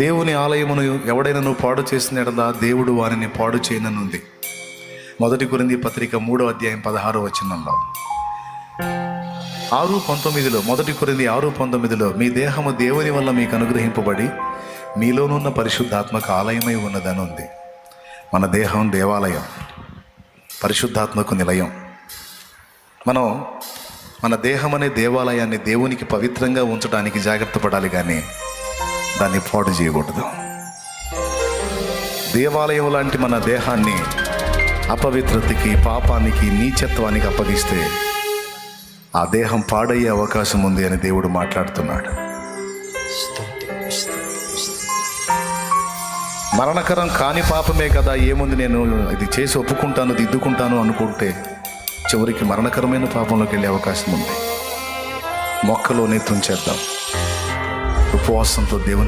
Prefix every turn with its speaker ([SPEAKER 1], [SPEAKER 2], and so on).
[SPEAKER 1] దేవుని ఆలయమును ఎవడైనా పాడు చేసిన ఎడల దేవుడు వారిని పాడు చేయననుంది. 1 కొరింథీ పత్రిక 3వ అధ్యాయం 16వ వచనంలో 6:19 1 కొరింథీ 6:19 మీ దేహము దేవుని వల్ల మీకు అనుగ్రహింపబడి మీలోనున్న పరిశుద్ధాత్మక ఆలయమై ఉన్నదని ఉంది. మన దేహం దేవాలయం, పరిశుద్ధాత్మకు నిలయం. మనం మన దేహం అనే దేవాలయాన్ని దేవునికి పవిత్రంగా ఉంచడానికి జాగ్రత్త పడాలి, కానీ దాన్ని పాడు చేయకూడదు. దేవాలయం లాంటి మన దేహాన్ని అపవిత్రతకి, పాపానికి, నీచత్వానికి అప్పగిస్తే ఆ దేహం పాడయ్యే అవకాశం ఉంది అని దేవుడు మాట్లాడుతున్నాడు. మరణకరం కాని పాపమే కదా, ఏముంది, నేను ఇది చేసి ఒప్పుకుంటాను, దిద్దుకుంటాను అనుకుంటే చివరికి మరణకరమైన పాపంలోకి వెళ్ళే అవకాశం ఉంది. మొక్కలోనే తుంచేద్దాం. ఉపవాసంతో దేవుని